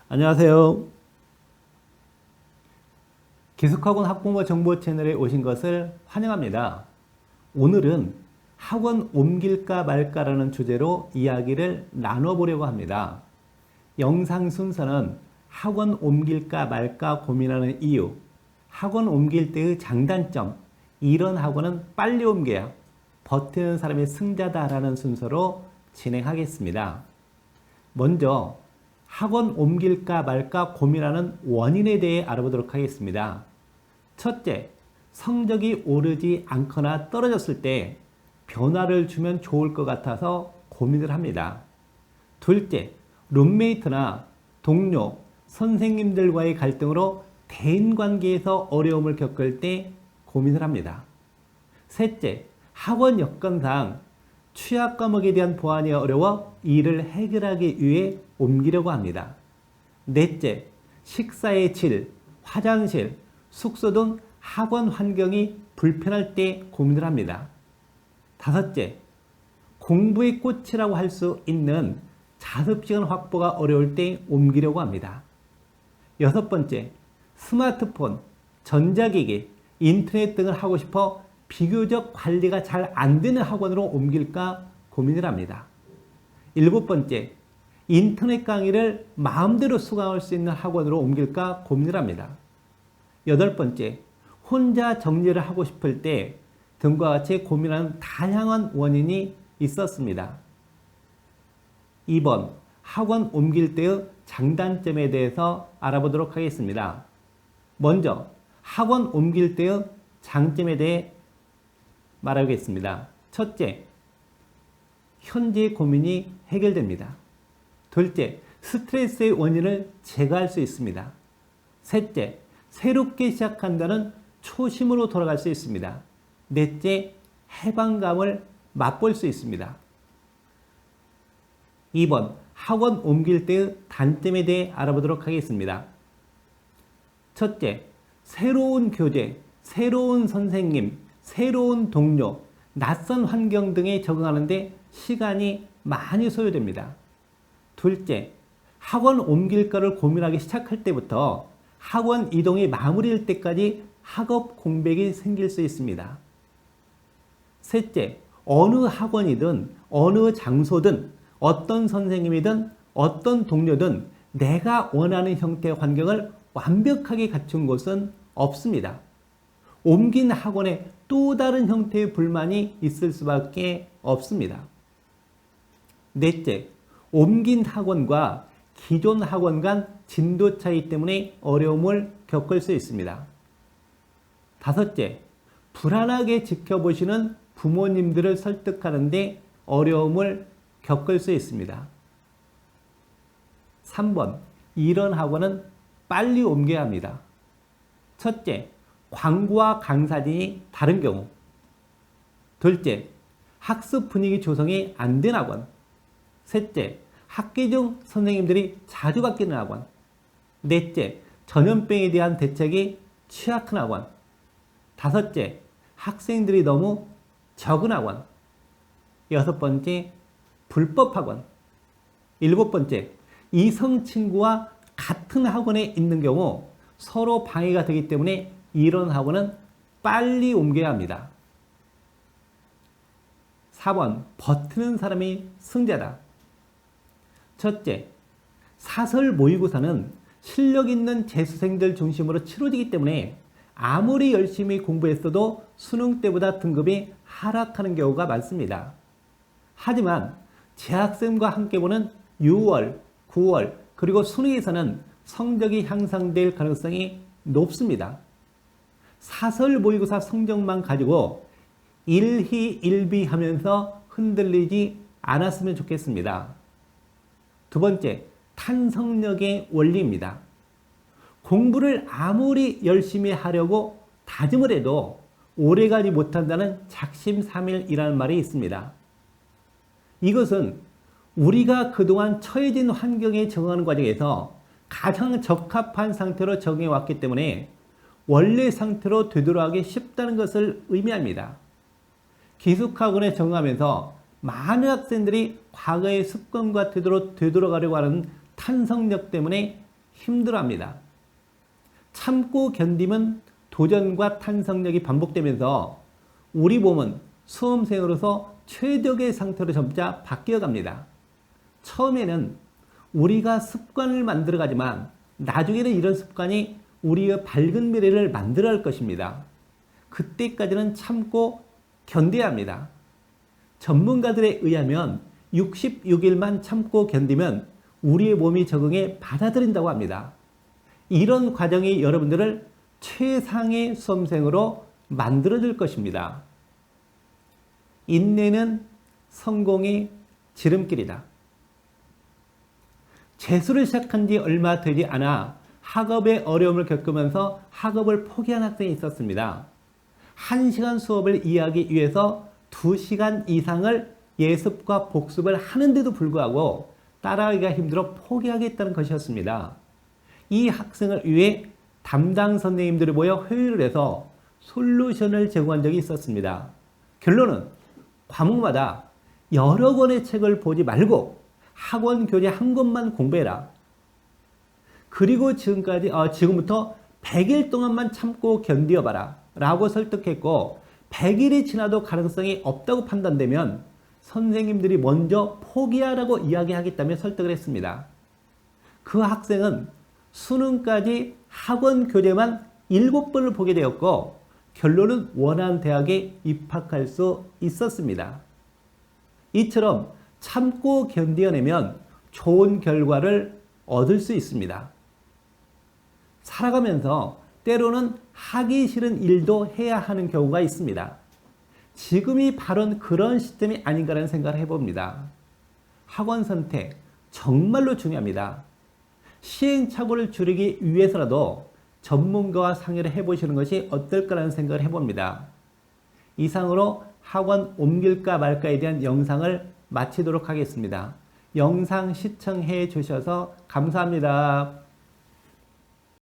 안녕하세요. 기숙학원 학부모 정보 채널에 오신 것을 환영합니다. 오늘은 학원 옮길까 말까라는 주제로 이야기를 나눠보려고 합니다. 영상 순서는 학원 옮길까 말까 고민하는 이유, 학원 옮길 때의 장단점, 이런 학원은 빨리 옮겨야 버티는 사람이 승자다라는 순서로 진행하겠습니다. 먼저 학원 옮길까 말까 고민하는 원인에 대해 알아보도록 하겠습니다. 첫째, 성적이 오르지 않거나 떨어졌을 때 변화를 주면 좋을 것 같아서 고민을 합니다. 둘째, 룸메이트나 동료, 선생님들과의 갈등으로 대인관계에서 어려움을 겪을 때 고민을 합니다. 셋째, 학원 여건상 취약 과목에 대한 보완이 어려워 이를 해결하기 위해 옮기려고 합니다. 넷째, 식사의 질, 화장실, 숙소 등 학원 환경이 불편할 때 고민을 합니다. 다섯째, 공부의 꽃이라고 할 수 있는 자습시간 확보가 어려울 때 옮기려고 합니다. 여섯 번째, 스마트폰, 전자기기, 인터넷 등을 하고 싶어 비교적 관리가 잘 안 되는 학원으로 옮길까 고민을 합니다. 일곱 번째, 인터넷 강의를 마음대로 수강할 수 있는 학원으로 옮길까 고민을 합니다. 여덟 번째, 혼자 정리를 하고 싶을 때 등과 같이 고민하는 다양한 원인이 있었습니다. 2번, 학원 옮길 때의 장단점에 대해서 알아보도록 하겠습니다. 먼저 학원 옮길 때의 장점에 대해 말하겠습니다. 첫째, 현재 고민이 해결됩니다. 둘째, 스트레스의 원인을 제거할 수 있습니다. 셋째, 새롭게 시작한다는 초심으로 돌아갈 수 있습니다. 넷째, 해방감을 맛볼 수 있습니다. 2번, 학원 옮길 때의 단점에 대해 알아보도록 하겠습니다. 첫째, 새로운 교재, 새로운 선생님, 새로운 동료, 낯선 환경 등에 적응하는데 시간이 많이 소요됩니다. 둘째, 학원 옮길까를 고민하기 시작할 때부터 학원 이동이 마무리될 때까지 학업 공백이 생길 수 있습니다. 셋째, 어느 학원이든 어느 장소든 어떤 선생님이든 어떤 동료든 내가 원하는 형태의 환경을 완벽하게 갖춘 곳은 없습니다. 옮긴 학원에 또 다른 형태의 불만이 있을 수밖에 없습니다. 넷째, 옮긴 학원과 기존 학원 간 진도 차이 때문에 어려움을 겪을 수 있습니다. 다섯째, 불안하게 지켜보시는 부모님들을 설득하는데 어려움을 겪을 수 있습니다. 3번, 이런 학원은 빨리 옮겨야 합니다. 첫째, 광고와 강사진이 다른 경우. 둘째, 학습 분위기 조성이 안 된 학원. 셋째, 학기 중 선생님들이 자주 바뀌는 학원. 넷째, 전염병에 대한 대책이 취약한 학원. 다섯째, 학생들이 너무 적은 학원. 여섯 번째, 불법 학원. 일곱 번째, 이성 친구와 같은 학원에 있는 경우 서로 방해가 되기 때문에 이런 학원은 빨리 옮겨야 합니다. 4번, 버티는 사람이 승자다. 첫째, 사설 모의고사는 실력 있는 재수생들 중심으로 치러지기 때문에 아무리 열심히 공부했어도 수능 때보다 등급이 하락하는 경우가 많습니다. 하지만 재학생과 함께 보는 6월, 9월, 그리고 수능에서는 성적이 향상될 가능성이 높습니다. 사설 모의고사 성적만 가지고 일희일비 하면서 흔들리지 않았으면 좋겠습니다. 두 번째, 탄성력의 원리입니다. 공부를 아무리 열심히 하려고 다짐을 해도 오래가지 못한다는 작심삼일이라는 말이 있습니다. 이것은 우리가 그동안 처해진 환경에 적응하는 과정에서 가장 적합한 상태로 적응해 왔기 때문에 원래 상태로 되돌아가기 쉽다는 것을 의미합니다. 기숙학원에 적응하면서 많은 학생들이 과거의 습관과 태도로 되돌아가려고 하는 탄성력 때문에 힘들어합니다. 참고 견디면 도전과 탄성력이 반복되면서 우리 몸은 수험생으로서 최적의 상태로 점차 바뀌어갑니다. 처음에는 우리가 습관을 만들어가지만 나중에는 이런 습관이 우리의 밝은 미래를 만들어갈 것입니다. 그때까지는 참고 견뎌야 합니다. 전문가들에 의하면 66일만 참고 견디면 우리의 몸이 적응해 받아들인다고 합니다. 이런 과정이 여러분들을 최상의 수험생으로 만들어줄 것입니다. 인내는 성공의 지름길이다. 재수를 시작한 지 얼마 되지 않아 학업의 어려움을 겪으면서 학업을 포기한 학생이 있었습니다. 1시간 수업을 이해하기 위해서 2시간 이상을 예습과 복습을 하는데도 불구하고 따라하기가 힘들어 포기하겠다는 것이었습니다. 이 학생을 위해 담당 선생님들을 모여 회의를 해서 솔루션을 제공한 적이 있었습니다. 결론은 과목마다 여러 권의 책을 보지 말고 학원 교재 한 권만 공부해라. 그리고 지금부터 100일 동안만 참고 견뎌봐라 라고 설득했고 100일이 지나도 가능성이 없다고 판단되면 선생님들이 먼저 포기하라고 이야기하겠다며 설득을 했습니다. 그 학생은 수능까지 학원 교재만 7번을 보게 되었고 결론은 원하는 대학에 입학할 수 있었습니다. 이처럼 참고 견뎌내면 좋은 결과를 얻을 수 있습니다. 살아가면서 때로는 하기 싫은 일도 해야 하는 경우가 있습니다. 지금이 바로 그런 시점이 아닌가라는 생각을 해봅니다. 학원 선택 정말로 중요합니다. 시행착오를 줄이기 위해서라도 전문가와 상의를 해보시는 것이 어떨까라는 생각을 해봅니다. 이상으로 학원 옮길까 말까에 대한 영상을 마치도록 하겠습니다. 영상 시청해 주셔서 감사합니다.